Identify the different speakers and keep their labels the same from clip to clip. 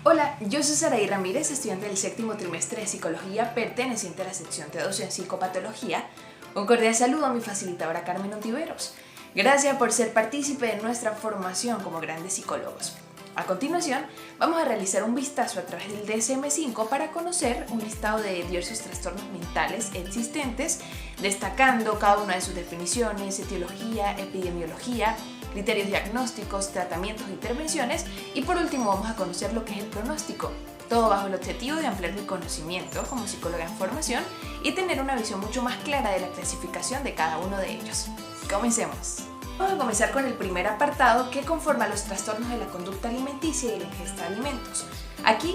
Speaker 1: Hola, yo soy Saraí Ramírez, estudiante del séptimo trimestre de Psicología, perteneciente a la sección T2 en Psicopatología. Un cordial saludo a mi facilitadora Carmen Ontiveros. Gracias por ser partícipe de nuestra formación como grandes psicólogos. A continuación, vamos a realizar un vistazo a través del DSM-5 para conocer un listado de diversos trastornos mentales existentes, destacando cada una de sus definiciones, etiología, epidemiología, criterios diagnósticos, tratamientos e intervenciones, y por último vamos a conocer lo que es el pronóstico, todo bajo el objetivo de ampliar mi conocimiento como psicóloga en formación y tener una visión mucho más clara de la clasificación de cada uno de ellos. Comencemos. Vamos a comenzar con el primer apartado que conforma los trastornos de la conducta alimenticia y la ingesta de alimentos. Aquí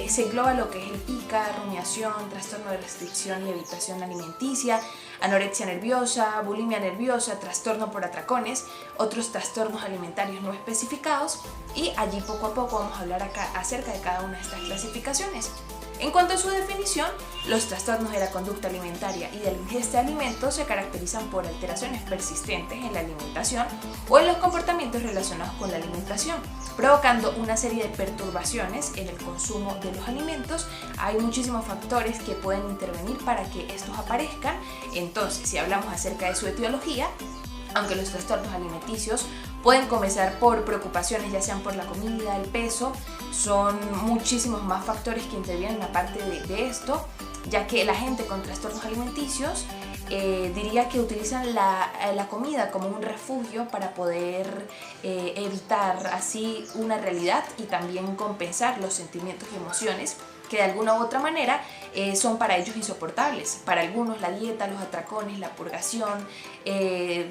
Speaker 1: se engloba lo que es el pica, rumiación, trastorno de restricción y evitación alimenticia, anorexia nerviosa, bulimia nerviosa, trastorno por atracones, otros trastornos alimentarios no especificados, y allí poco a poco vamos a hablar acá acerca de cada una de estas clasificaciones. En cuanto a su definición, los trastornos de la conducta alimentaria y de la ingesta de alimentos se caracterizan por alteraciones persistentes en la alimentación o en los comportamientos relacionados con la alimentación, provocando una serie de perturbaciones en el consumo de los alimentos. Hay muchísimos factores que pueden intervenir para que estos aparezcan. Entonces, si hablamos acerca de su etiología, aunque los trastornos alimenticios pueden comenzar por preocupaciones ya sean por la comida, el peso, son muchísimos más factores que intervienen aparte de esto, ya que la gente con trastornos alimenticios diría que utilizan la comida como un refugio para poder evitar así una realidad y también compensar los sentimientos y emociones que de alguna u otra manera son para ellos insoportables. Para algunos la dieta, los atracones, la purgación,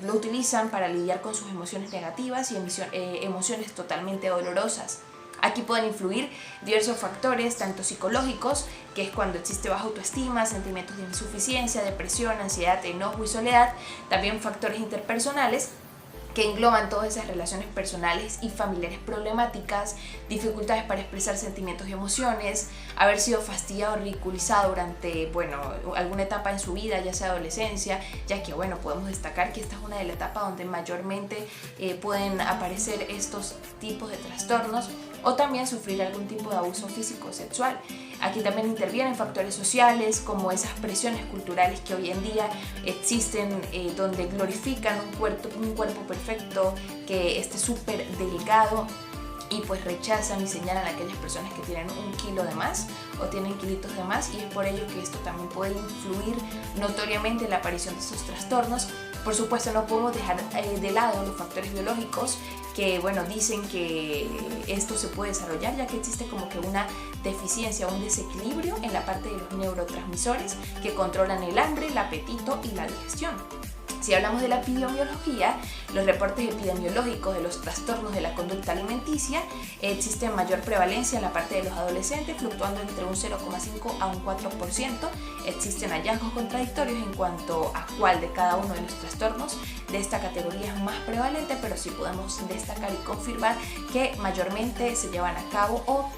Speaker 1: lo utilizan para lidiar con sus emociones negativas y emociones totalmente dolorosas. Aquí pueden influir diversos factores, tanto psicológicos, que es cuando existe baja autoestima, sentimientos de insuficiencia, depresión, ansiedad, enojo y soledad, también factores interpersonales, que engloban todas esas relaciones personales y familiares problemáticas, dificultades para expresar sentimientos y emociones, haber sido fastidiado o ridiculizado durante, alguna etapa en su vida, ya sea adolescencia, ya que, podemos destacar que esta es una de las etapas donde mayormente pueden aparecer estos tipos de trastornos, o también sufrir algún tipo de abuso físico o sexual. Aquí también intervienen factores sociales como esas presiones culturales que hoy en día existen, donde glorifican un cuerpo perfecto, que esté súper delgado, y pues rechazan y señalan a aquellas personas que tienen 1 kilo de más o tienen kilitos de más, y es por ello que esto también puede influir notoriamente en la aparición de estos trastornos. Por supuesto, no podemos dejar de lado los factores biológicos que dicen que esto se puede desarrollar, ya que existe como que una deficiencia, un desequilibrio en la parte de los neurotransmisores que controlan el hambre, el apetito y la digestión. Si hablamos de la epidemiología, los reportes epidemiológicos de los trastornos de la conducta alimenticia existen mayor prevalencia en la parte de los adolescentes, fluctuando entre un 0,5 a un 4%. Existen hallazgos contradictorios en cuanto a cuál de cada uno de los trastornos de esta categoría es más prevalente, pero sí podemos destacar y confirmar que mayormente se llevan a cabo o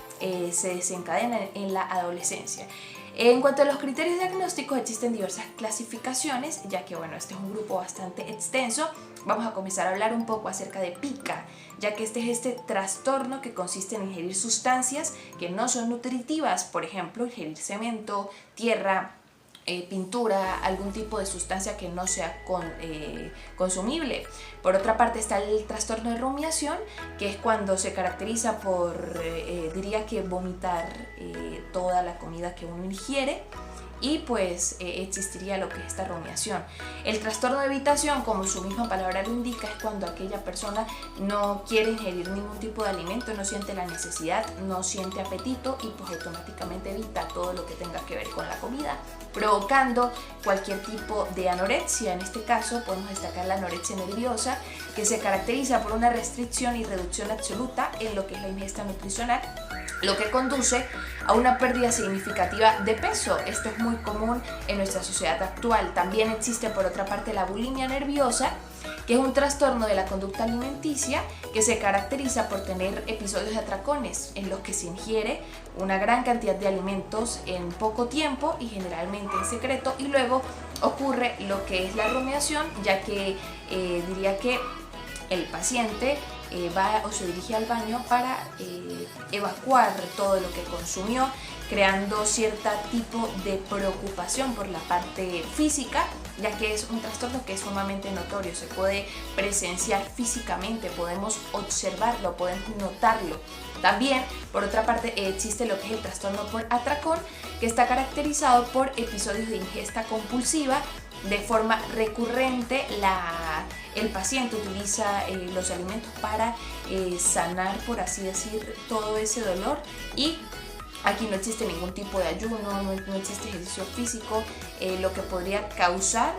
Speaker 1: se desencadenan en la adolescencia. En cuanto a los criterios diagnósticos, existen diversas clasificaciones, ya que este es un grupo bastante extenso. Vamos a comenzar a hablar un poco acerca de pica, ya que este trastorno que consiste en ingerir sustancias que no son nutritivas, por ejemplo, ingerir cemento, tierra, pintura, algún tipo de sustancia que no sea consumible. Por otra parte está el trastorno de rumiación, que es cuando se caracteriza por, diría que vomitar toda la comida que uno ingiere, y pues existiría lo que es esta rumiación. El trastorno de evitación, como su misma palabra lo indica, es cuando aquella persona no quiere ingerir ningún tipo de alimento, no siente la necesidad, no siente apetito y pues automáticamente evita todo lo que tenga que ver con la comida, provocando cualquier tipo de anorexia. En este caso podemos destacar la anorexia nerviosa, que se caracteriza por una restricción y reducción absoluta en lo que es la ingesta nutricional, lo que conduce a una pérdida significativa de peso. Esto es muy común en nuestra sociedad actual. También existe por otra parte la bulimia nerviosa, que es un trastorno de la conducta alimenticia que se caracteriza por tener episodios de atracones en los que se ingiere una gran cantidad de alimentos en poco tiempo y generalmente en secreto, y luego ocurre lo que es la rumiación, ya que diría que el paciente va o se dirige al baño para evacuar todo lo que consumió, creando cierto tipo de preocupación por la parte física, ya que es un trastorno que es sumamente notorio, se puede presenciar físicamente, podemos observarlo, podemos notarlo. También, por otra parte, existe lo que es el trastorno por atracón, que está caracterizado por episodios de ingesta compulsiva. De forma recurrente, el paciente utiliza los alimentos para sanar, por así decir, todo ese dolor, y aquí no existe ningún tipo de ayuno, no existe ejercicio físico, lo que podría causar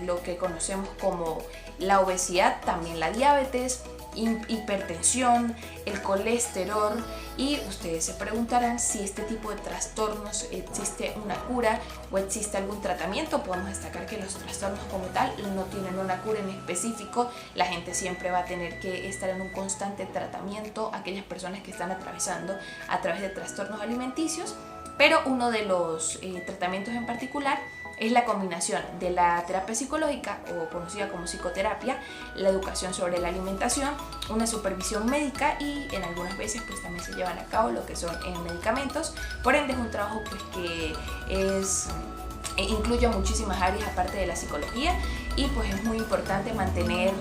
Speaker 1: lo que conocemos como la obesidad, también la diabetes, hipertensión, el colesterol. Y ustedes se preguntarán si este tipo de trastornos existe una cura o existe algún tratamiento. Podemos destacar que los trastornos como tal no tienen una cura en específico. La gente siempre va a tener que estar en un constante tratamiento, aquellas personas que están atravesando a través de trastornos alimenticios, pero uno de los tratamientos en particular es la combinación de la terapia psicológica, o conocida como psicoterapia, la educación sobre la alimentación, una supervisión médica, y en algunas veces pues también se llevan a cabo lo que son medicamentos. Por ende es un trabajo pues que incluye muchísimas áreas aparte de la psicología, y pues es muy importante mantener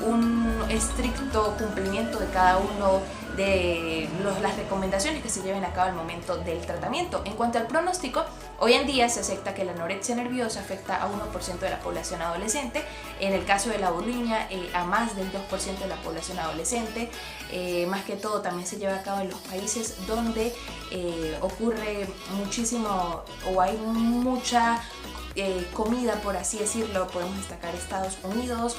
Speaker 1: un estricto cumplimiento de cada uno de las recomendaciones que se lleven a cabo al momento del tratamiento. En cuanto al pronóstico, hoy en día se acepta que la anorexia nerviosa afecta a 1% de la población adolescente, en el caso de la bulimia a más del 2% de la población adolescente. Más que todo también se lleva a cabo en los países donde ocurre muchísimo o hay mucha comida, por así decirlo. Podemos destacar Estados Unidos,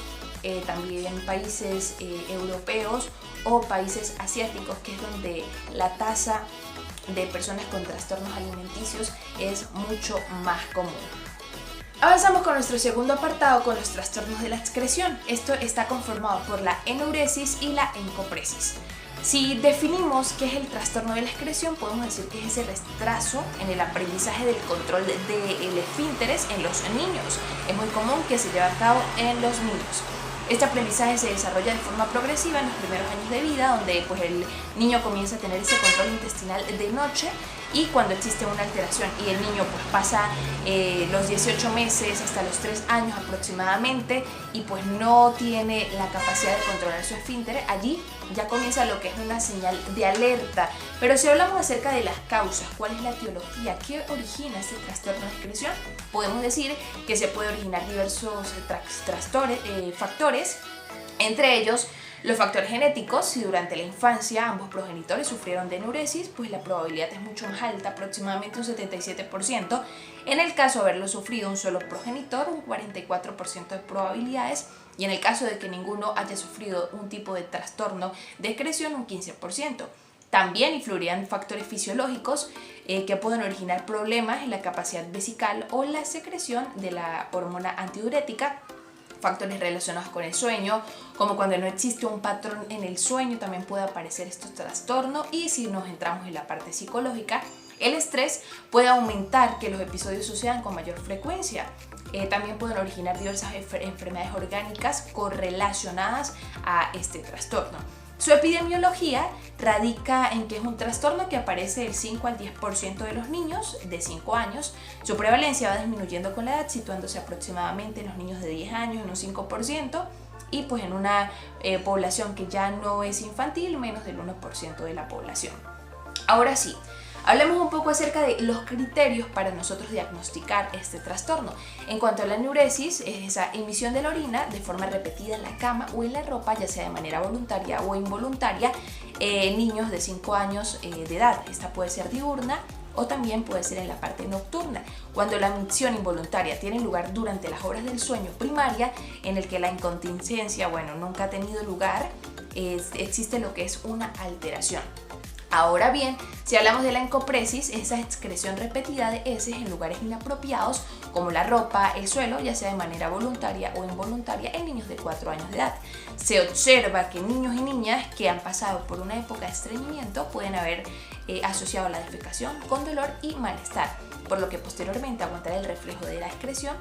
Speaker 1: también países europeos o países asiáticos, que es donde la tasa de personas con trastornos alimenticios es mucho más común. Avanzamos con nuestro segundo apartado, con los trastornos de la excreción. Esto está conformado por la enuresis y la encopresis. Si definimos qué es el trastorno de la excreción, podemos decir que es ese retraso en el aprendizaje del control del esfínteres en los niños. Es muy común que se lleve a cabo en los niños. Este aprendizaje se desarrolla de forma progresiva en los primeros años de vida, donde pues el niño comienza a tener ese control intestinal de noche, y cuando existe una alteración y el niño pues pasa los 18 meses hasta los 3 años aproximadamente y pues no tiene la capacidad de controlar su esfínter, allí ya comienza lo que es una señal de alerta. Pero si hablamos acerca de las causas, ¿cuál es la etiología? ¿Qué origina este trastorno de excreción? Podemos decir que se puede originar diversos factores, entre ellos los factores genéticos. Si durante la infancia ambos progenitores sufrieron de enuresis, pues la probabilidad es mucho más alta, aproximadamente un 77%. En el caso de haberlo sufrido un solo progenitor, un 44% de probabilidades. Y en el caso de que ninguno haya sufrido un tipo de trastorno de excreción, un 15%. También influirían factores fisiológicos que pueden originar problemas en la capacidad vesical o la secreción de la hormona antidiurética. Factores relacionados con el sueño, como cuando no existe un patrón en el sueño, también puede aparecer estos trastornos. Y si nos entramos en la parte psicológica, el estrés puede aumentar que los episodios sucedan con mayor frecuencia. También pueden originar diversas enfermedades orgánicas correlacionadas a este trastorno. Su epidemiología radica en que es un trastorno que aparece del 5 al 10% de los niños de 5 años. Su prevalencia va disminuyendo con la edad, situándose aproximadamente en los niños de 10 años en un 5%, y pues en una población que ya no es infantil, menos del 1% de la población. Ahora sí, hablemos un poco acerca de los criterios para nosotros diagnosticar este trastorno. En cuanto a la enuresis, es esa emisión de la orina de forma repetida en la cama o en la ropa, ya sea de manera voluntaria o involuntaria, en niños de 5 años de edad. Esta puede ser diurna o también puede ser en la parte nocturna. Cuando la emisión involuntaria tiene lugar durante las horas del sueño primaria, en el que la incontinencia, nunca ha tenido lugar, existe lo que es una alteración. Ahora bien, si hablamos de la encopresis, esa excreción repetida de heces en lugares inapropiados como la ropa, el suelo, ya sea de manera voluntaria o involuntaria, en niños de 4 años de edad. Se observa que niños y niñas que han pasado por una época de estreñimiento pueden haber asociado a la defecación con dolor y malestar, por lo que posteriormente aguantará el reflejo de la excreción,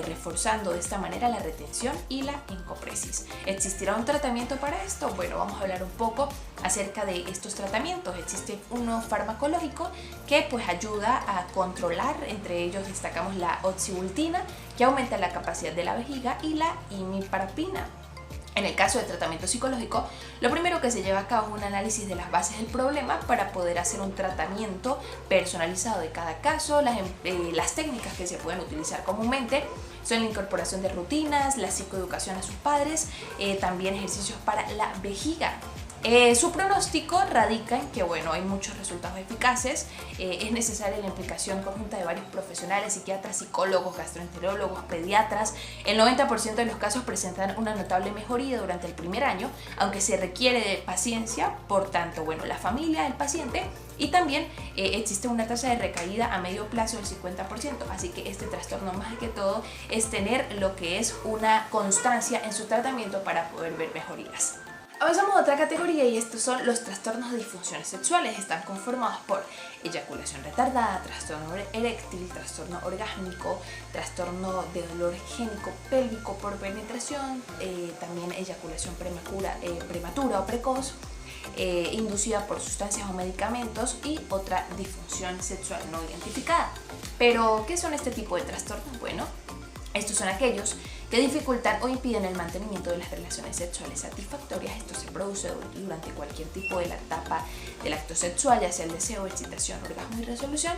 Speaker 1: reforzando de esta manera la retención y la encopresis. ¿Existirá un tratamiento para esto? Bueno, vamos a hablar un poco acerca de estos tratamientos. Existe uno farmacológico que pues ayuda a controlar, entre ellos destacamos la oxibultina, que aumenta la capacidad de la vejiga, y la imiparapina. En el caso del tratamiento psicológico, lo primero que se lleva a cabo es un análisis de las bases del problema para poder hacer un tratamiento personalizado de cada caso. Las técnicas que se pueden utilizar comúnmente son la incorporación de rutinas, la psicoeducación a sus padres, también ejercicios para la vejiga. Su pronóstico radica en que, bueno, hay muchos resultados eficaces. Es necesaria la implicación conjunta de varios profesionales, psiquiatras, psicólogos, gastroenterólogos, pediatras. El 90% de los casos presentan una notable mejoría durante el primer año, aunque se requiere de paciencia por tanto, bueno, la familia, el paciente, y también existe una tasa de recaída a medio plazo del 50%, así que este trastorno más que todo es tener lo que es una constancia en su tratamiento para poder ver mejorías. Avanzamos a otra categoría y estos son los trastornos de disfunciones sexuales. Están conformados por eyaculación retardada, trastorno eréctil, trastorno orgásmico, trastorno de dolor génico pélvico por penetración, también eyaculación prematura o precoz, inducida por sustancias o medicamentos, y otra disfunción sexual no identificada. Pero, ¿qué son este tipo de trastornos? Bueno, estos son aquellos que dificultan o impiden el mantenimiento de las relaciones sexuales satisfactorias. Esto se produce durante cualquier tipo de la etapa del acto sexual, ya sea el deseo, excitación, orgasmo y resolución.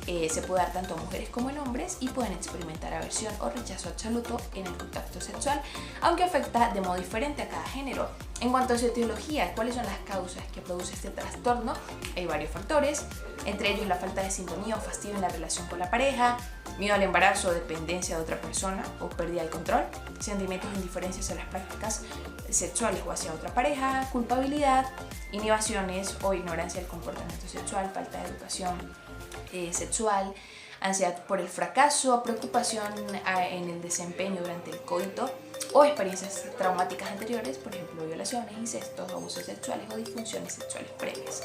Speaker 1: Se puede dar tanto a mujeres como en hombres y pueden experimentar aversión o rechazo absoluto en el contacto sexual, aunque afecta de modo diferente a cada género. En cuanto a su etiología, ¿cuáles son las causas que produce este trastorno? Hay varios factores, entre ellos la falta de sintonía o fastidio en la relación con la pareja, miedo al embarazo o dependencia de otra persona o pérdida de control, sentimientos de indiferencia hacia las prácticas sexuales o hacia otra pareja, culpabilidad, inhibiciones o ignorancia del comportamiento sexual, falta de educación sexual, ansiedad por el fracaso, preocupación en el desempeño durante el coito o experiencias traumáticas anteriores, por ejemplo violaciones, incestos, abusos sexuales o disfunciones sexuales previas.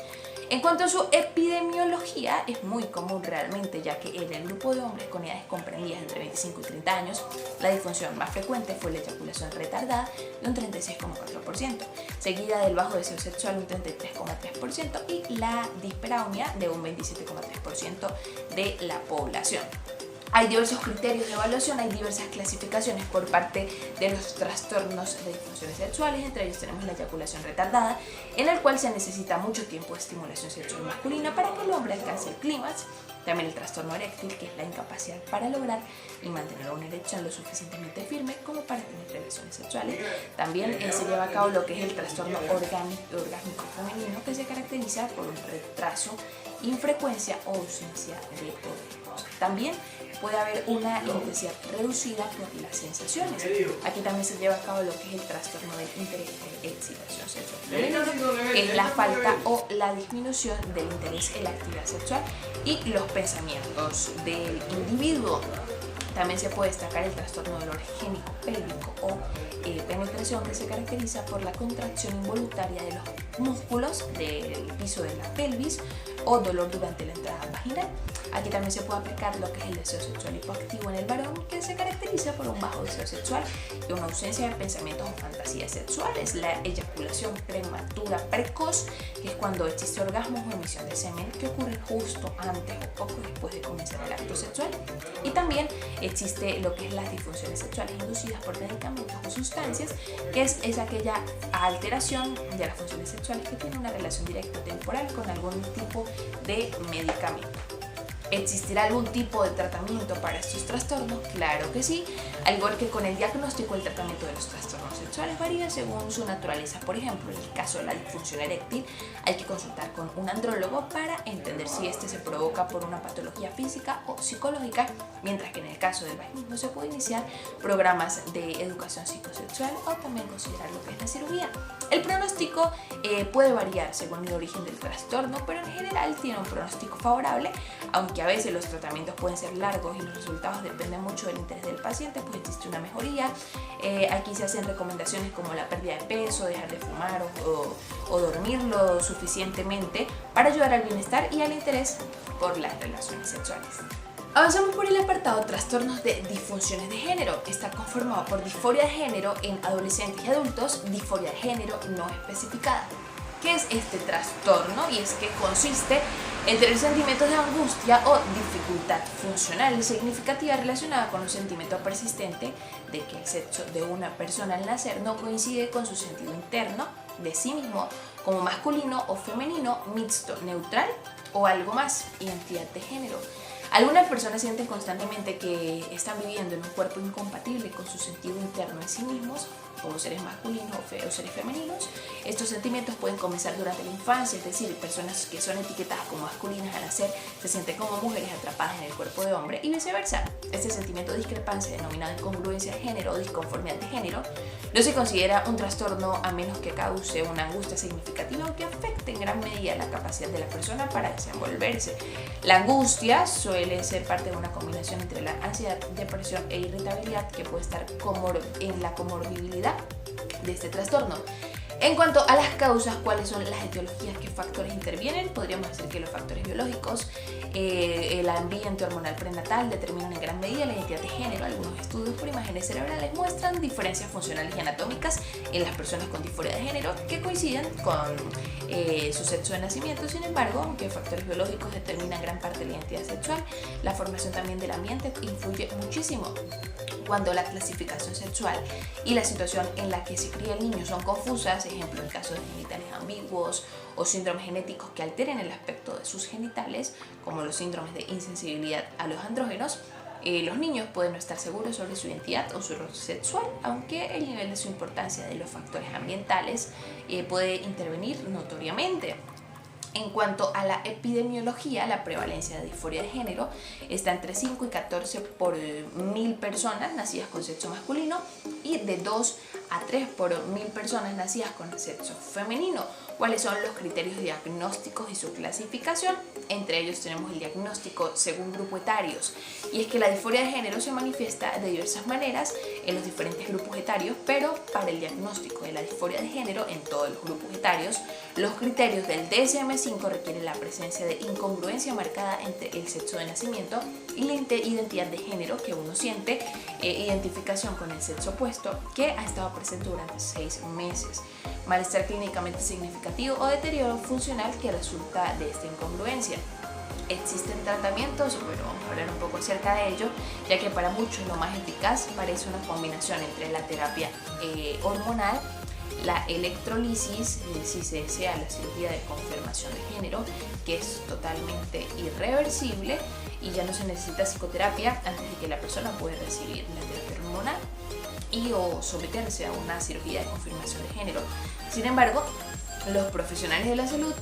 Speaker 1: En cuanto a su epidemiología, es muy común realmente, ya que en el grupo de hombres con edades comprendidas entre 25 y 30 años, la disfunción más frecuente fue la eyaculación retardada de un 36,4%, seguida del bajo deseo sexual un 33,3% y la dispareunia de un 27,3% de la población. Hay diversos criterios de evaluación, hay diversas clasificaciones por parte de los trastornos de disfunciones sexuales. Entre ellos tenemos la eyaculación retardada, en el cual se necesita mucho tiempo de estimulación sexual masculina para que el hombre alcance el clímax. También el trastorno eréctil, que es la incapacidad para lograr y mantener una erección lo suficientemente firme como para tener relaciones sexuales. También se lleva a cabo lo que es el trastorno orgásmico femenino, que se caracteriza por un retraso, infrecuencia o ausencia de orgasmos. También puede haber una intensidad reducida por las sensaciones. Aquí también se lleva a cabo lo que es el trastorno de interés de excitación sexual femenino, que es la falta o la disminución del interés en la actividad sexual y los pensamientos del individuo. También se puede destacar el trastorno del dolor génico pélvico o penetración, que se caracteriza por la contracción involuntaria de los músculos del piso de la pelvis o dolor durante la entrada vaginal. Aquí también se puede aplicar lo que es el deseo sexual hipoactivo en el varón, que se caracteriza por un bajo deseo sexual y una ausencia de pensamientos o fantasías sexuales. La eyaculación prematura precoz, que es cuando existe orgasmo o emisión de semen que ocurre justo antes o poco después de comenzar el acto sexual. Y también existe lo que es las disfunciones sexuales inducidas por medicamentos o sustancias, que es aquella alteración de las funciones sexuales que tiene una relación directa o temporal con algún tipo de medicamento. ¿Existirá algún tipo de tratamiento para estos trastornos? Claro que sí. Al igual que con el diagnóstico, el tratamiento de los trastornos sexuales varía según su naturaleza. Por ejemplo, en el caso de la disfunción eréctil, hay que consultar con un andrólogo para entender si este se provoca por una patología física o psicológica, mientras que en el caso del vaginismo se puede iniciar programas de educación psicosexual o también considerar lo que es la cirugía. El pronóstico puede variar según el origen del trastorno, pero en general tiene un pronóstico favorable, aunque a veces los tratamientos pueden ser largos y los resultados dependen mucho del interés del paciente, pues existe una mejoría. Aquí se hacen recomendaciones como la pérdida de peso, dejar de fumar o dormir lo suficientemente para ayudar al bienestar y al interés por las relaciones sexuales. Avanzamos por el apartado trastornos de disfunciones de género. Está conformado por disforia de género en adolescentes y adultos, disforia de género no especificada. ¿Qué es este trastorno? Y es que consiste en tener sentimientos de angustia o dificultad funcional significativa relacionada con un sentimiento persistente de que el sexo de una persona al nacer no coincide con su sentido interno de sí mismo como masculino o femenino, mixto, neutral o algo más, identidad de género. Algunas personas sienten constantemente que están viviendo en un cuerpo incompatible con su sentido interno de sí mismos, como seres masculinos o seres femeninos. Estos sentimientos pueden comenzar durante la infancia, es decir, personas que son etiquetadas como masculinas al nacer se sienten como mujeres atrapadas en el cuerpo de hombre y viceversa. Este sentimiento de discrepancia, denominado incongruencia de género o disconformidad de género, no se considera un trastorno a menos que cause una angustia significativa o que afecte en gran medida la capacidad de la persona para desenvolverse. La angustia suele ser parte de una combinación entre la ansiedad, depresión e irritabilidad que puede estar en la comorbilidad de este trastorno. En cuanto a las causas, ¿cuáles son las etiologías? ¿Qué factores intervienen? Podríamos decir que los factores biológicos, el ambiente hormonal prenatal determinan en gran medida la identidad de género. Algunos estudios por imágenes cerebrales muestran diferencias funcionales y anatómicas en las personas con disforia de género que coinciden con su sexo de nacimiento. Sin embargo, aunque factores biológicos determinan gran parte de la identidad sexual, la formación también del ambiente influye muchísimo. Cuando la clasificación sexual y la situación en la que se cría el niño son confusas, ejemplo en casos de genitales ambiguos o síndromes genéticos que alteren el aspecto de sus genitales, como los síndromes de insensibilidad a los andrógenos, los niños pueden no estar seguros sobre su identidad o su rol sexual, aunque el nivel de su importancia de los factores ambientales puede intervenir notoriamente. En cuanto a la epidemiología, la prevalencia de disforia de género está entre 5 y 14 por 1000 personas nacidas con sexo masculino y de 2 a 3 por 1000 personas nacidas con sexo femenino. ¿Cuáles son los criterios diagnósticos y su clasificación? Entre ellos tenemos el diagnóstico según grupos etarios, y es que la disforia de género se manifiesta de diversas maneras en los diferentes grupos etarios, pero para el diagnóstico de la disforia de género en todos los grupos etarios, los criterios del DSM-5 requieren la presencia de incongruencia marcada entre el sexo de nacimiento y la identidad de género que uno siente, identificación con el sexo opuesto que ha estado presente durante 6 meses, malestar clínicamente significativo o deterioro funcional que resulta de esta incongruencia. Existen tratamientos, pero vamos a hablar un poco acerca de ello, ya que para muchos lo más eficaz parece una combinación entre la terapia hormonal, la electrolisis, si se desea la cirugía de confirmación de género, que es totalmente irreversible y ya no se necesita psicoterapia antes de que la persona pueda recibir la terapia hormonal o someterse a una cirugía de confirmación de género. Sin embargo, los profesionales de la salud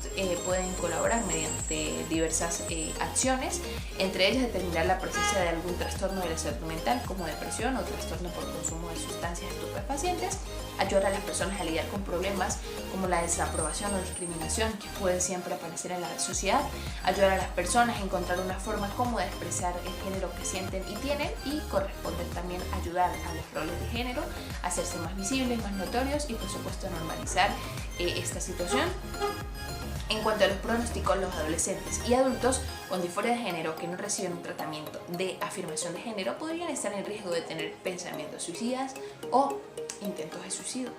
Speaker 1: pueden colaborar mediante diversas acciones, entre ellas determinar la presencia de algún trastorno de la salud mental como depresión o trastorno por consumo de sustancias estupefacientes, ayudar a las personas a lidiar con problemas como la desaprobación o discriminación que pueden siempre aparecer en la sociedad, ayudar a las personas a encontrar una forma cómoda de expresar el género que sienten y tienen, y corresponder también ayudar a los roles de género a hacerse más visibles, más notorios y por supuesto normalizar esta situación. En cuanto a los pronósticos, los adolescentes y adultos con disforia de género que no reciben un tratamiento de afirmación de género podrían estar en riesgo de tener pensamientos suicidas o intentos de suicidio.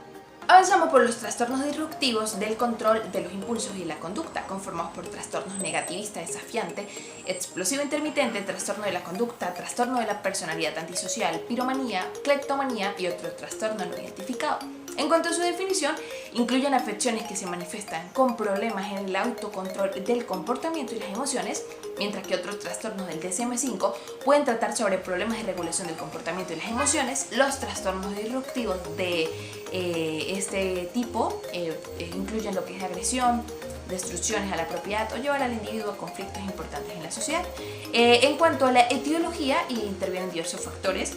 Speaker 1: Avanzamos por los trastornos disruptivos del control de los impulsos y la conducta, conformados por trastornos negativista, desafiante, explosivo intermitente, trastorno de la conducta, trastorno de la personalidad antisocial, piromanía, cleptomanía y otro trastorno no identificado. En cuanto a su definición, incluyen afecciones que se manifiestan con problemas en el autocontrol del comportamiento y las emociones, mientras que otros trastornos del DSM-5 pueden tratar sobre problemas de regulación del comportamiento y las emociones. Los trastornos disruptivos de este tipo incluyen lo que es agresión, destrucciones a la propiedad o llevar al individuo a conflictos importantes en la sociedad. En cuanto a la etiología, intervienen diversos factores,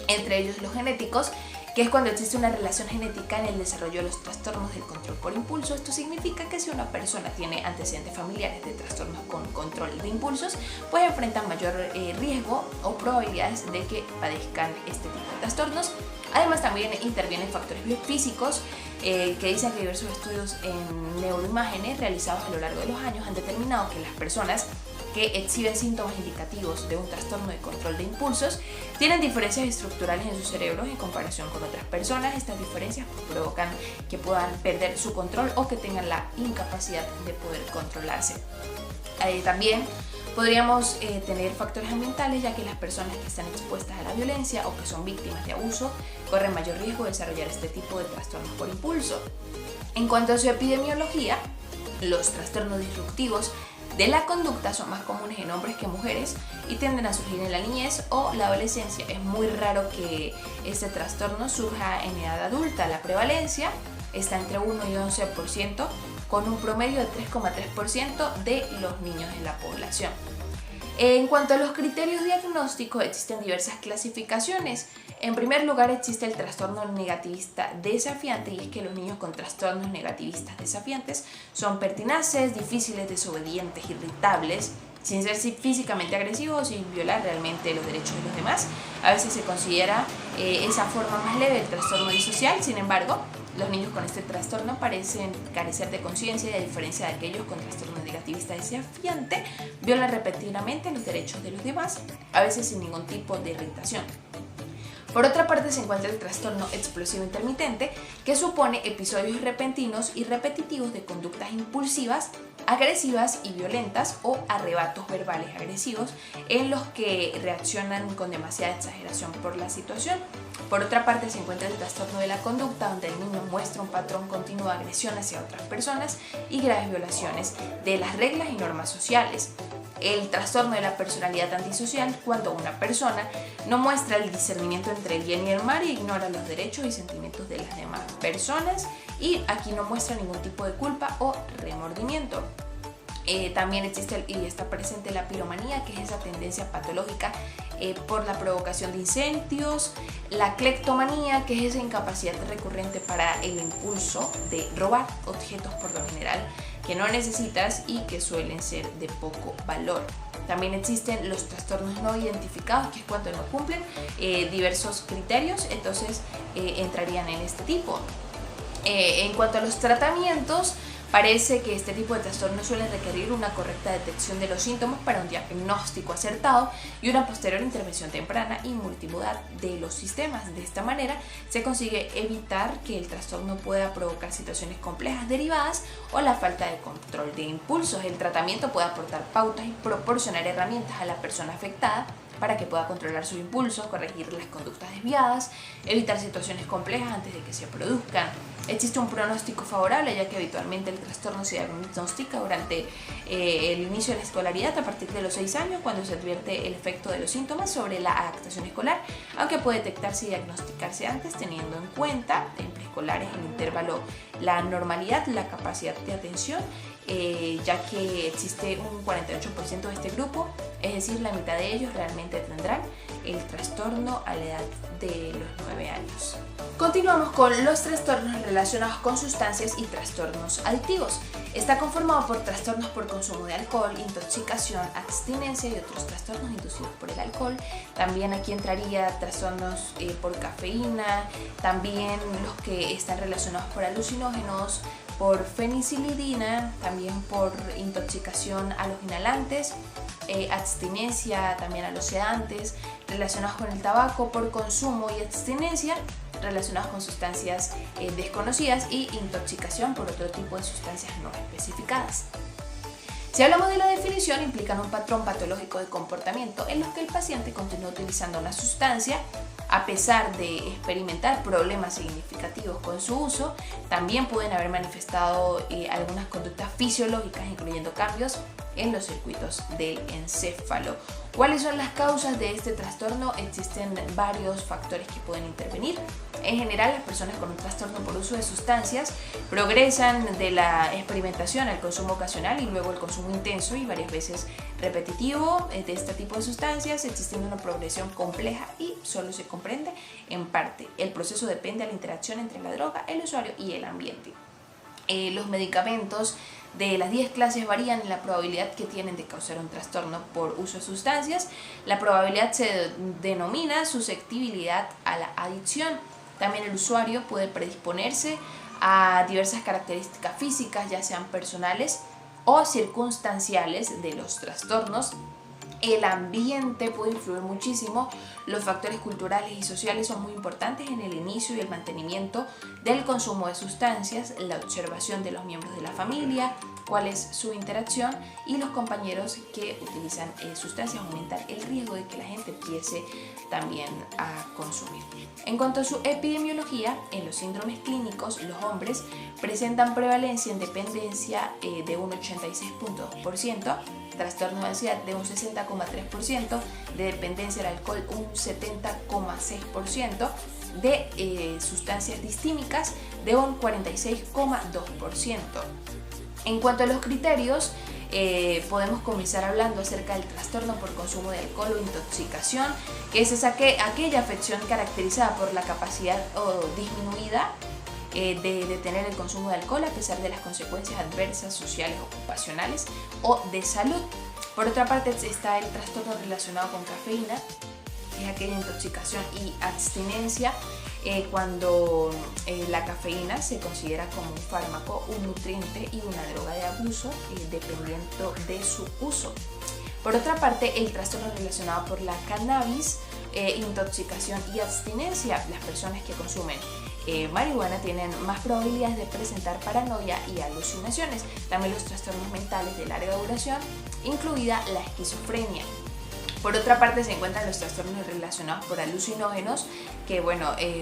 Speaker 1: entre ellos los genéticos, que es cuando existe una relación genética en el desarrollo de los trastornos del control por impulso. Esto significa que si una persona tiene antecedentes familiares de trastornos con control de impulsos, pues enfrentan mayor riesgo o probabilidades de que padezcan este tipo de trastornos. Además, también intervienen factores biofísicos que dicen que diversos estudios en neuroimágenes realizados a lo largo de los años han determinado que las personas que exhiben síntomas indicativos de un trastorno de control de impulsos tienen diferencias estructurales en sus cerebros en comparación con otras personas. Estas diferencias provocan que puedan perder su control o que tengan la incapacidad de poder controlarse. También podríamos tener factores ambientales, ya que las personas que están expuestas a la violencia o que son víctimas de abuso corren mayor riesgo de desarrollar este tipo de trastornos por impulso. En cuanto a su epidemiología, los trastornos disruptivos de la conducta son más comunes en hombres que en mujeres y tienden a surgir en la niñez o la adolescencia. Es muy raro que este trastorno surja en edad adulta. La prevalencia está entre 1 y 11%, con un promedio de 3,3% de los niños en la población. En cuanto a los criterios diagnósticos, existen diversas clasificaciones. En primer lugar, existe el trastorno negativista desafiante, y es que los niños con trastornos negativistas desafiantes son pertinaces, difíciles, desobedientes, irritables, sin ser físicamente agresivos o sin violar realmente los derechos de los demás. A veces se considera esa forma más leve del trastorno disocial. Sin embargo, los niños con este trastorno parecen carecer de conciencia y, a diferencia de aquellos con trastorno negativista desafiante, violan repentinamente los derechos de los demás, a veces sin ningún tipo de irritación. Por otra parte, se encuentra el trastorno explosivo intermitente, que supone episodios repentinos y repetitivos de conductas impulsivas, agresivas y violentas o arrebatos verbales agresivos en los que reaccionan con demasiada exageración por la situación. Por otra parte, se encuentra el trastorno de la conducta, donde el niño muestra un patrón continuo de agresión hacia otras personas y graves violaciones de las reglas y normas sociales. El trastorno de la personalidad antisocial, cuando una persona no muestra el discernimiento entre el bien y el mal y ignora los derechos y sentimientos de las demás personas, y aquí no muestra ningún tipo de culpa o remordimiento. También existe y está presente la piromanía, que es esa tendencia patológica por la provocación de incendios, la cleptomanía, que es esa incapacidad recurrente para el impulso de robar objetos por lo general que no necesitas y que suelen ser de poco valor. También existen los trastornos no identificados, que es cuando no cumplen diversos criterios, entonces entrarían en este tipo. En cuanto a los tratamientos, parece que este tipo de trastornos suele requerir una correcta detección de los síntomas para un diagnóstico acertado y una posterior intervención temprana y multimodal de los sistemas. De esta manera se consigue evitar que el trastorno pueda provocar situaciones complejas derivadas o la falta de control de impulsos. El tratamiento puede aportar pautas y proporcionar herramientas a la persona afectada para que pueda controlar sus impulsos, corregir las conductas desviadas, evitar situaciones complejas antes de que se produzcan. Existe un pronóstico favorable, ya que habitualmente el trastorno se diagnostica durante el inicio de la escolaridad, a partir de los 6 años, cuando se advierte el efecto de los síntomas sobre la adaptación escolar, aunque puede detectarse y diagnosticarse antes, teniendo en cuenta en preescolares el intervalo, la normalidad, la capacidad de atención, ya que existe un 48% de este grupo, es decir, la mitad de ellos realmente tendrán el trastorno a la edad de los 9 años. Continuamos con los trastornos relacionados con sustancias y trastornos adictivos. Está conformado por trastornos por consumo de alcohol, intoxicación, abstinencia y otros trastornos inducidos por el alcohol. También aquí entraría trastornos por cafeína, también los que están relacionados por alucinógenos, por fenicilidina, también por intoxicación a los inhalantes, abstinencia también a los sedantes, relacionados con el tabaco, por consumo y abstinencia relacionados con sustancias desconocidas, y intoxicación por otro tipo de sustancias no especificadas. Si hablamos de la definición, implican un patrón patológico de comportamiento en los que el paciente continúa utilizando una sustancia a pesar de experimentar problemas significativos con su uso. También pueden haber manifestado algunas conductas fisiológicas, incluyendo cambios en los circuitos del encéfalo. ¿Cuáles son las causas de este trastorno? Existen varios factores que pueden intervenir. En general, las personas con un trastorno por uso de sustancias progresan de la experimentación al consumo ocasional y luego el consumo intenso y varias veces repetitivo de este tipo de sustancias, existiendo una progresión compleja y solo se comprende en parte. El proceso depende de la interacción entre la droga, el usuario y el ambiente. Los medicamentos de las 10 clases varían en la probabilidad que tienen de causar un trastorno por uso de sustancias. La probabilidad se denomina susceptibilidad a la adicción. También el usuario puede predisponerse a diversas características físicas, ya sean personales o circunstanciales de los trastornos. El ambiente puede influir muchísimo. Los factores culturales y sociales son muy importantes en el inicio y el mantenimiento del consumo de sustancias, la observación de los miembros de la familia, cuál es su interacción y los compañeros que utilizan sustancias aumentan el riesgo de que la gente empiece también a consumir. En cuanto a su epidemiología, en los síndromes clínicos, los hombres presentan prevalencia en dependencia de un 86%, trastorno de ansiedad de un 60,3%, de dependencia al alcohol un 70,6%, de sustancias distímicas de un 46,2%. En cuanto a los criterios, podemos comenzar hablando acerca del trastorno por consumo de alcohol o intoxicación, que es aquella afección caracterizada por la capacidad disminuida de detener el consumo de alcohol a pesar de las consecuencias adversas sociales, ocupacionales o de salud. Por otra parte está el trastorno relacionado con cafeína, que es aquella intoxicación y abstinencia cuando la cafeína se considera como un fármaco, un nutriente y una droga de abuso dependiendo de su uso. Por otra parte, el trastorno relacionado por la cannabis, intoxicación y abstinencia. Las personas que consumen marihuana tienen más probabilidades de presentar paranoia y alucinaciones. También los trastornos mentales de larga duración, incluida la esquizofrenia. Por otra parte, se encuentran los trastornos relacionados por alucinógenos, que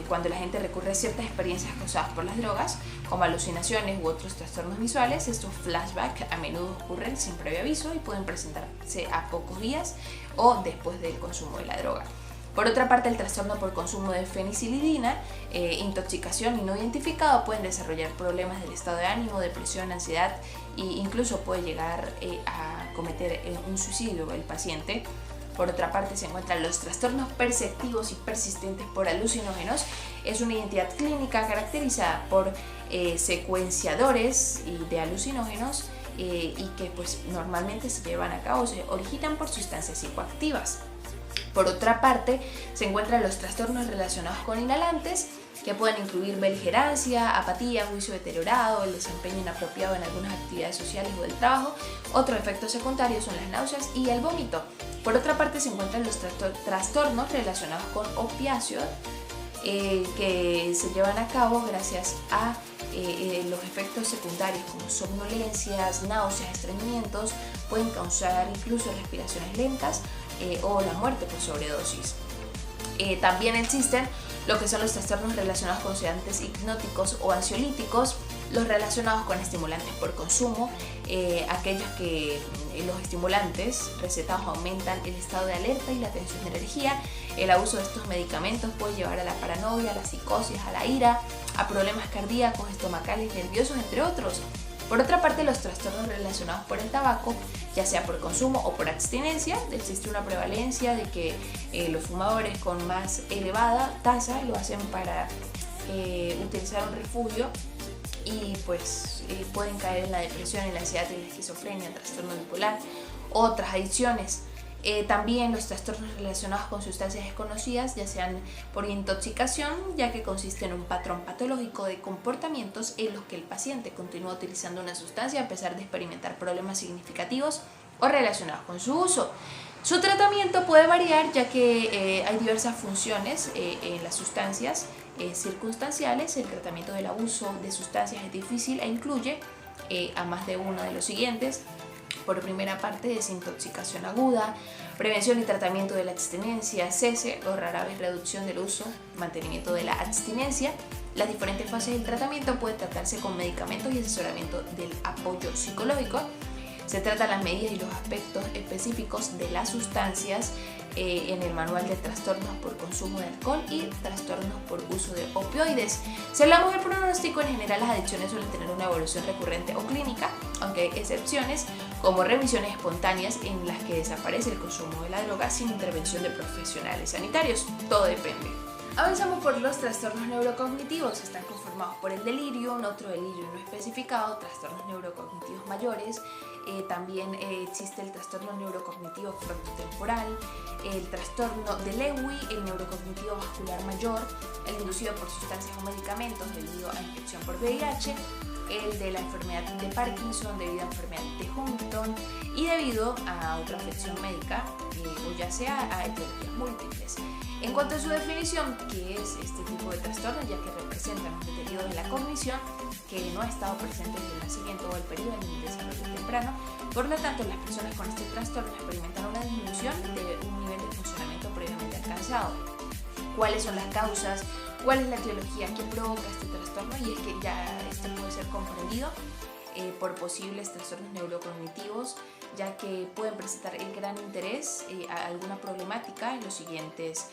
Speaker 1: cuando la gente recurre a ciertas experiencias causadas por las drogas, como alucinaciones u otros trastornos visuales, estos flashbacks a menudo ocurren sin previo aviso y pueden presentarse a pocos días o después del consumo de la droga. Por otra parte, el trastorno por consumo de fenicilidina, intoxicación y no identificado pueden desarrollar problemas del estado de ánimo, depresión, ansiedad e incluso puede llegar a cometer un suicidio el paciente. Por otra parte, se encuentran los trastornos perceptivos y persistentes por alucinógenos. Es una identidad clínica caracterizada por secuenciadores de alucinógenos y que normalmente se llevan a cabo, se originan por sustancias psicoactivas. Por otra parte, se encuentran los trastornos relacionados con inhalantes, que pueden incluir beligerancia, apatía, juicio deteriorado, el desempeño inapropiado en algunas actividades sociales o del trabajo. Otros efectos secundarios son las náuseas y el vómito. Por otra parte, se encuentran los trastornos relacionados con opiáceos, que se llevan a cabo gracias a los efectos secundarios como somnolencias, náuseas, estreñimientos, pueden causar incluso respiraciones lentas o la muerte por sobredosis. También existen lo que son los trastornos relacionados con sedantes hipnóticos o ansiolíticos, los relacionados con estimulantes por consumo, aquellos que los estimulantes recetados aumentan el estado de alerta y la tensión de energía. El abuso de estos medicamentos puede llevar a la paranoia, a la psicosis, a la ira, a problemas cardíacos, estomacales, nerviosos, entre otros. Por otra parte, los trastornos relacionados por el tabaco, ya sea por consumo o por abstinencia, existe una prevalencia de que los fumadores con más elevada tasa lo hacen para utilizar un refugio y pueden caer en la depresión, en la ansiedad, en la esquizofrenia, el trastorno bipolar, otras adicciones. También los trastornos relacionados con sustancias desconocidas, ya sean por intoxicación, ya que consiste en un patrón patológico de comportamientos en los que el paciente continúa utilizando una sustancia a pesar de experimentar problemas significativos o relacionados con su uso. Su tratamiento puede variar, ya que hay diversas funciones en las sustancias circunstanciales. El tratamiento del abuso de sustancias es difícil e incluye a más de uno de los siguientes. Por primera parte, desintoxicación aguda, prevención y tratamiento de la abstinencia, cese o rara vez reducción del uso, mantenimiento de la abstinencia. Las diferentes fases del tratamiento pueden tratarse con medicamentos y asesoramiento del apoyo psicológico. Se tratan las medidas y los aspectos específicos de las sustancias en el manual de trastornos por consumo de alcohol y trastornos por uso de opioides. Si hablamos del pronóstico, en general las adicciones suelen tener una evolución recurrente o clínica, aunque hay excepciones como remisiones espontáneas en las que desaparece el consumo de la droga sin intervención de profesionales sanitarios. Todo depende. Avanzamos por los trastornos neurocognitivos. Están conformados por el delirio, un otro delirio no especificado, trastornos neurocognitivos mayores. También existe el trastorno neurocognitivo frontotemporal, el trastorno de Lewy, el neurocognitivo vascular mayor, el inducido por sustancias o medicamentos debido a infección por VIH, el de la enfermedad de Parkinson debido a enfermedad de Huntington y debido a otra afección médica o ya sea a etiologías múltiples. En cuanto a su definición, ¿qué es este tipo de trastorno? Ya que representan un deterioro de la cognición que no ha estado presente desde el nacimiento o el periodo del desarrollo temprano. Por lo tanto, las personas con este trastorno experimentan una disminución de un nivel de funcionamiento previamente alcanzado. ¿Cuáles son las causas? ¿Cuál es la etiología que provoca este trastorno? Y es que ya esto puede ser comprendido por posibles trastornos neurocognitivos, ya que pueden presentar el gran interés a alguna problemática en los siguientes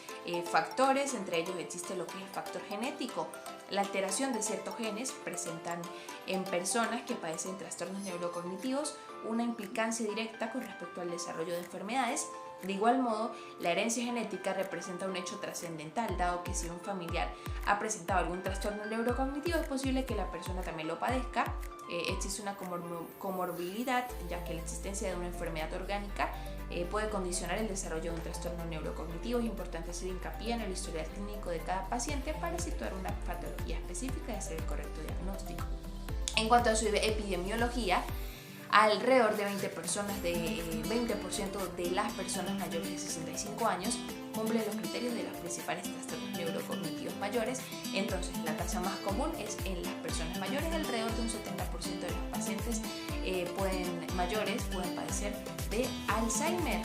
Speaker 1: factores. Entre ellos existe lo que es el factor genético. La alteración de ciertos genes presentan en personas que padecen trastornos neurocognitivos una implicancia directa con respecto al desarrollo de enfermedades. De igual modo, la herencia genética representa un hecho trascendental, dado que si un familiar ha presentado algún trastorno neurocognitivo, es posible que la persona también lo padezca. Existe una comorbilidad, ya que la existencia de una enfermedad orgánica puede condicionar el desarrollo de un trastorno neurocognitivo. Es importante hacer hincapié en el historial clínico de cada paciente para situar una patología específica y hacer el correcto diagnóstico. En cuanto a su epidemiología, alrededor de 20% de las personas mayores de 65 años cumplen los criterios de los principales trastornos neurocognitivos mayores. Entonces, la tasa más común es en las personas mayores. Alrededor de un 70% de los pacientes mayores pueden padecer de Alzheimer.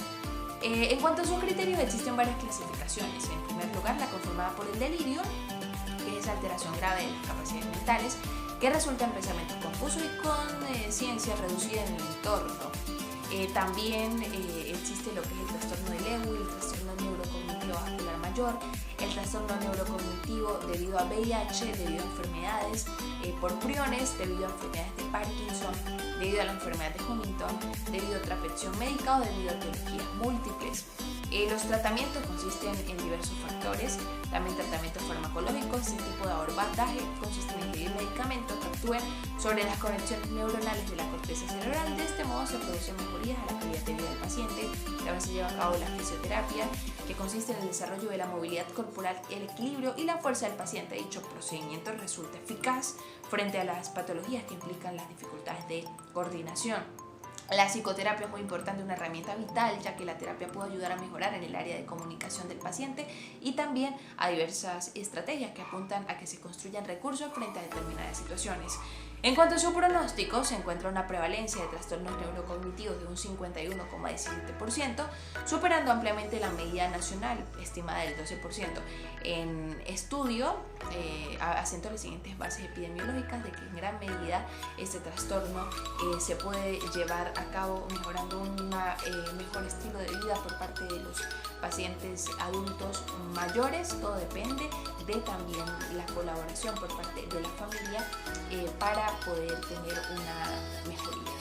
Speaker 1: En cuanto a sus criterios, existen varias clasificaciones. En primer lugar, la conformada por el delirio, que es alteración grave de las capacidades mentales, que resulta en pensamientos confusos y conciencia reducida en el entorno. También existe lo que es el trastorno de Lewy, el trastorno neurocognitivo vascular mayor, el trastorno neurocognitivo debido a VIH, debido a enfermedades por priones, debido a enfermedades de Parkinson, debido a la enfermedad de Huntington, debido a otra afección médica o debido a etiologías múltiples. Los tratamientos consisten en diversos factores, también tratamientos farmacológicos. Este tipo de abordaje consiste en incluir medicamentos que actúen sobre las conexiones neuronales de la corteza cerebral. De este modo se producen mejorías a la calidad de vida del paciente. También se lleva a cabo la fisioterapia, que consiste en el desarrollo de la movilidad corporal, el equilibrio y la fuerza del paciente. Dicho procedimiento resulta eficaz frente a las patologías que implican las dificultades de coordinación. La psicoterapia es muy importante, una herramienta vital, ya que la terapia puede ayudar a mejorar en el área de comunicación del paciente y también a diversas estrategias que apuntan a que se construyan recursos frente a determinadas situaciones. En cuanto a su pronóstico, se encuentra una prevalencia de trastornos neurocognitivos de un 51,17%, superando ampliamente la medida nacional estimada del 12%. En estudio, acento las siguientes bases epidemiológicas de que en gran medida este trastorno se puede llevar a cabo mejorando un mejor estilo de vida por parte de los pacientes adultos mayores. Todo depende de también la colaboración por parte de la familia para poder tener una mejoría.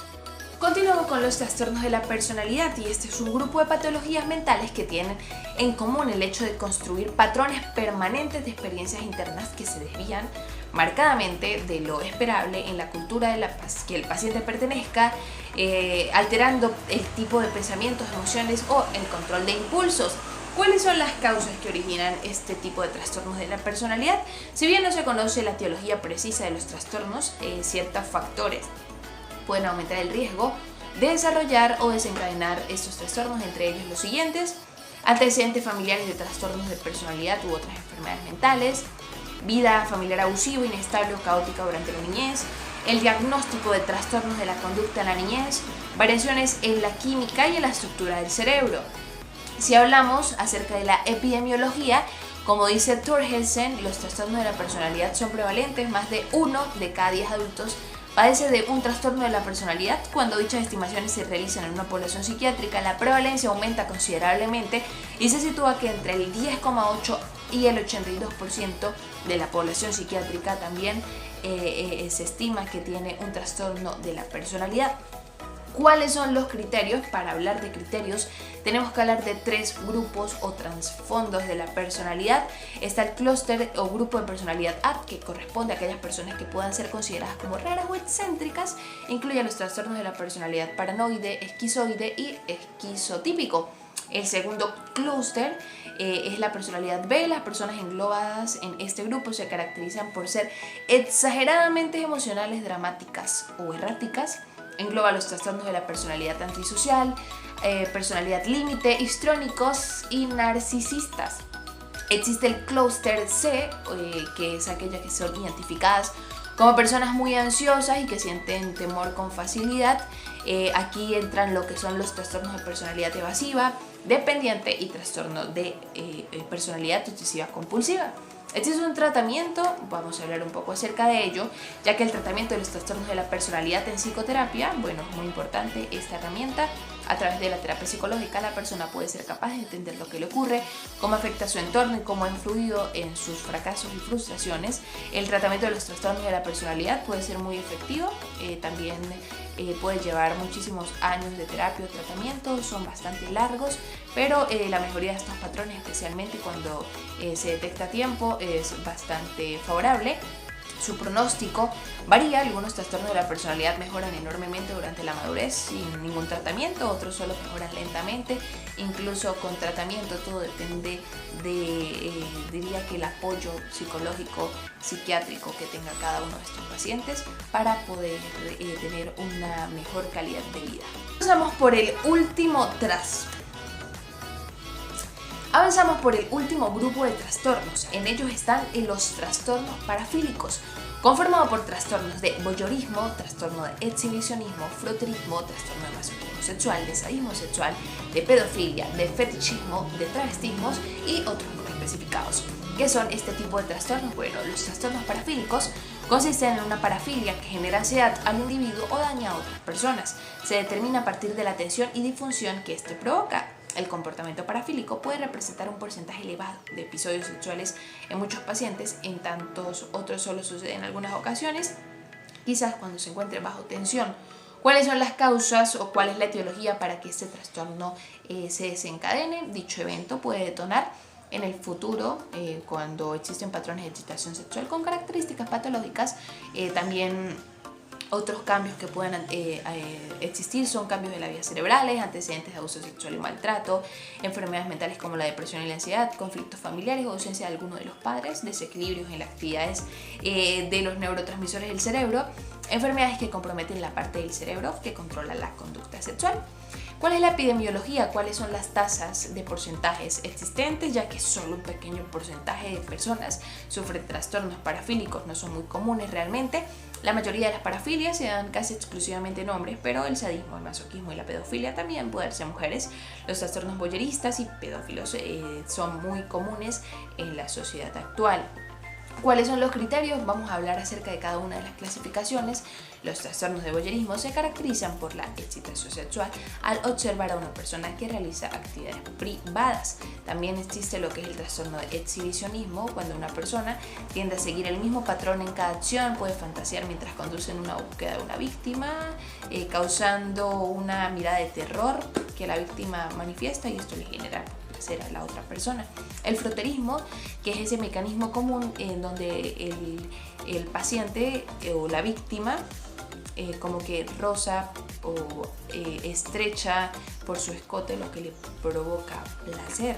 Speaker 1: Continuamos con los trastornos de la personalidad, y este es un grupo de patologías mentales que tienen en común el hecho de construir patrones permanentes de experiencias internas que se desvían marcadamente de lo esperable en la cultura que el paciente pertenezca, alterando el tipo de pensamientos, emociones o el control de impulsos. ¿Cuáles son las causas que originan este tipo de trastornos de la personalidad? Si bien no se conoce la etiología precisa de los trastornos, ciertos factores pueden aumentar el riesgo de desarrollar o desencadenar estos trastornos, entre ellos los siguientes: antecedentes familiares de trastornos de personalidad u otras enfermedades mentales, vida familiar abusiva, inestable o caótica durante la niñez, el diagnóstico de trastornos de la conducta en la niñez, variaciones en la química y en la estructura del cerebro. Si hablamos acerca de la epidemiología, como dice Thorhildsen, los trastornos de la personalidad son prevalentes. Más de 1 de cada 10 adultos padece de un trastorno de la personalidad. Cuando dichas estimaciones se realizan en una población psiquiátrica, la prevalencia aumenta considerablemente y se sitúa que entre el 10,8 y el 82% de la población psiquiátrica también se estima que tiene un trastorno de la personalidad. ¿Cuáles son los criterios? Para hablar de criterios tenemos que hablar de 3 grupos o trasfondos de la personalidad. Está el clúster o grupo de personalidad A, que corresponde a aquellas personas que puedan ser consideradas como raras o excéntricas. Incluye los trastornos de la personalidad paranoide, esquizoide y esquizotípico. El segundo clúster es la personalidad B. Las personas englobadas en este grupo se caracterizan por ser exageradamente emocionales, dramáticas o erráticas. Engloba los trastornos de la personalidad antisocial, personalidad límite, histrónicos y narcisistas. Existe el clúster C, que es aquellas que son identificadas como personas muy ansiosas y que sienten temor con facilidad. Aquí entran lo que son los trastornos de personalidad evasiva, dependiente y trastorno de personalidad obsesiva compulsiva. Este es un tratamiento, vamos a hablar un poco acerca de ello, ya que el tratamiento de los trastornos de la personalidad en psicoterapia, bueno, es muy importante esta herramienta. A través de la terapia psicológica la persona puede ser capaz de entender lo que le ocurre, cómo afecta a su entorno y cómo ha influido en sus fracasos y frustraciones. El tratamiento de los trastornos de la personalidad puede ser muy efectivo, también puede llevar muchísimos años de terapia o tratamiento, son bastante largos, pero la mejoría de estos patrones, especialmente cuando se detecta a tiempo, es bastante favorable. Su pronóstico varía, algunos trastornos de la personalidad mejoran enormemente durante la madurez sin ningún tratamiento, otros solo mejoran lentamente, incluso con tratamiento. Todo depende de, diría que el apoyo psicológico, psiquiátrico que tenga cada uno de estos pacientes para poder tener una mejor calidad de vida. Avanzamos por el último grupo de trastornos. En ellos están los trastornos parafílicos, conformado por trastornos de voyeurismo, trastorno de exhibicionismo, froterismo, trastorno de masoquismo sexual, de sadismo sexual, de pedofilia, de fetichismo, de travestismos y otros no especificados. ¿Qué son este tipo de trastornos? Bueno, los trastornos parafílicos consisten en una parafilia que genera ansiedad al individuo o daña a otras personas. Se determina a partir de la tensión y disfunción que este provoca. El comportamiento parafílico puede representar un porcentaje elevado de episodios sexuales en muchos pacientes, en tantos otros solo sucede en algunas ocasiones, quizás cuando se encuentre bajo tensión. ¿Cuáles son las causas o cuál es la etiología para que este trastorno se desencadene? Dicho evento puede detonar en el futuro cuando existen patrones de excitación sexual con características patológicas. También otros cambios que puedan existir son cambios de las vías cerebrales, antecedentes de abuso sexual y maltrato, enfermedades mentales como la depresión y la ansiedad, conflictos familiares o ausencia de alguno de los padres, desequilibrios en las actividades de los neurotransmisores del cerebro, enfermedades que comprometen la parte del cerebro que controla la conducta sexual. ¿Cuál es la epidemiología? ¿Cuáles son las tasas de porcentajes existentes? Ya que solo un pequeño porcentaje de personas sufren trastornos parafílicos, no son muy comunes realmente. La mayoría de las parafilias se dan casi exclusivamente en hombres, pero el sadismo, el masoquismo y la pedofilia también pueden ser mujeres. Los trastornos voyeuristas y pedófilos son muy comunes en la sociedad actual. ¿Cuáles son los criterios? Vamos a hablar acerca de cada una de las clasificaciones. Los trastornos de voyeurismo se caracterizan por la excitación sexual al observar a una persona que realiza actividades privadas. También existe lo que es el trastorno de exhibicionismo, cuando una persona tiende a seguir el mismo patrón en cada acción, puede fantasear mientras conduce en una búsqueda de una víctima, causando una mirada de terror que la víctima manifiesta y esto le genera placer a la otra persona. El froterismo, que es ese mecanismo común en donde el paciente o la víctima como que roza o estrecha por su escote, lo que le provoca placer.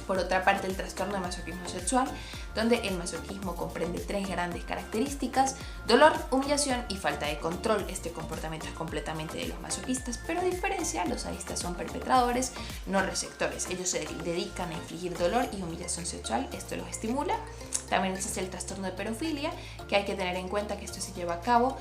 Speaker 1: Por otra parte, el trastorno de masoquismo sexual, donde el masoquismo comprende 3 grandes características: dolor, humillación y falta de control. Este comportamiento es completamente de los masoquistas, pero a diferencia, los sadistas son perpetradores, no receptores. Ellos se dedican a infligir dolor y humillación sexual, esto los estimula. También existe el trastorno de pedofilia, que hay que tener en cuenta que esto se lleva a cabo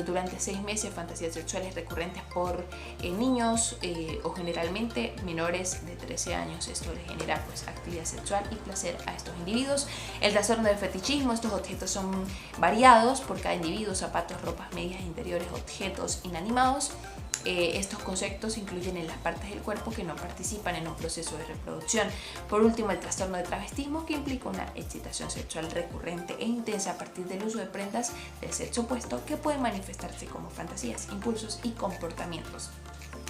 Speaker 1: durante 6 meses, fantasías sexuales recurrentes por niños o generalmente menores de 13 años. Esto les genera pues actividad sexual y placer a estos individuos. El trastorno del fetichismo, estos objetos son variados por cada individuo: zapatos, ropas, medias, interiores, objetos inanimados. Estos conceptos incluyen en las partes del cuerpo que no participan en un proceso de reproducción. Por último, el trastorno de travestismo, que implica una excitación sexual recurrente e intensa a partir del uso de prendas del sexo opuesto, que pueden manifestarse como fantasías, impulsos y comportamientos.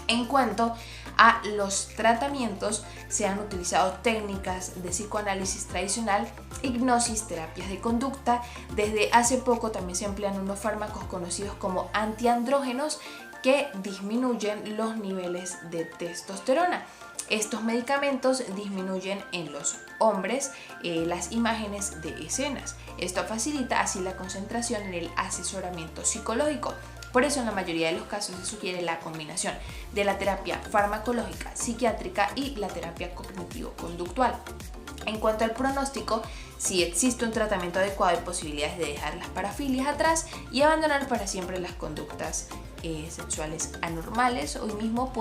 Speaker 1: En cuanto a los tratamientos, se han utilizado técnicas de psicoanálisis tradicional, hipnosis, terapias de conducta. Desde hace poco también se emplean unos fármacos conocidos como antiandrógenos que disminuyen los niveles de testosterona. Estos medicamentos disminuyen en los hombres las imágenes de escenas. Esto facilita así la concentración en el asesoramiento psicológico. Por eso en la mayoría de los casos se sugiere la combinación de la terapia farmacológica, psiquiátrica y la terapia cognitivo-conductual. En cuanto al pronóstico, si existe un tratamiento adecuado, hay posibilidades de dejar las parafilias atrás y abandonar para siempre las conductas sexuales anormales. Hoy mismo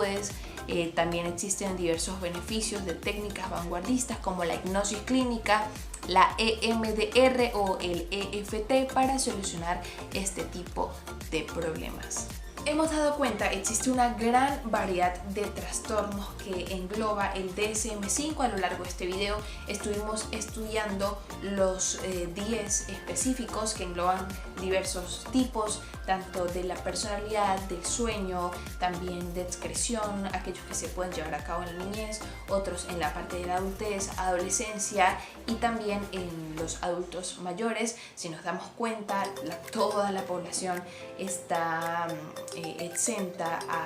Speaker 1: también existen diversos beneficios de técnicas vanguardistas como la hipnosis clínica, la EMDR o el EFT para solucionar este tipo de problemas. Hemos dado cuenta, existe una gran variedad de trastornos que engloba el DSM-5. A lo largo de este video estuvimos estudiando los 10 específicos que engloban diversos tipos, tanto de la personalidad, del sueño, también de excreción, aquellos que se pueden llevar a cabo en la niñez, otros en la parte de la adultez, adolescencia y también en los adultos mayores. Si nos damos cuenta, toda la población está exenta a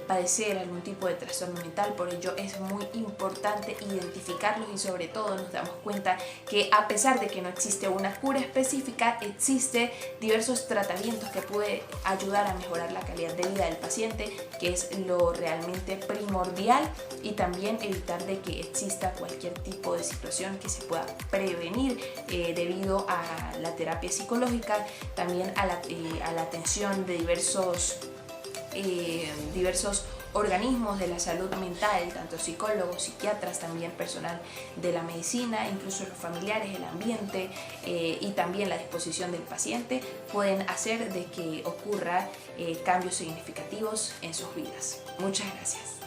Speaker 1: padecer algún tipo de trastorno mental. Por ello es muy importante identificarlos y sobre todo nos damos cuenta que a pesar de que no existe una cura específica, existe diversos tratamientos que pueden ayudar a mejorar la calidad de vida del paciente, que es lo realmente primordial, y también evitar de que exista cualquier tipo de situación que se pueda prevenir debido a la terapia psicológica, también a la atención de diversos organismos de la salud mental, tanto psicólogos, psiquiatras, también personal de la medicina, incluso los familiares, el ambiente y también la disposición del paciente pueden hacer de que ocurra cambios significativos en sus vidas. Muchas gracias.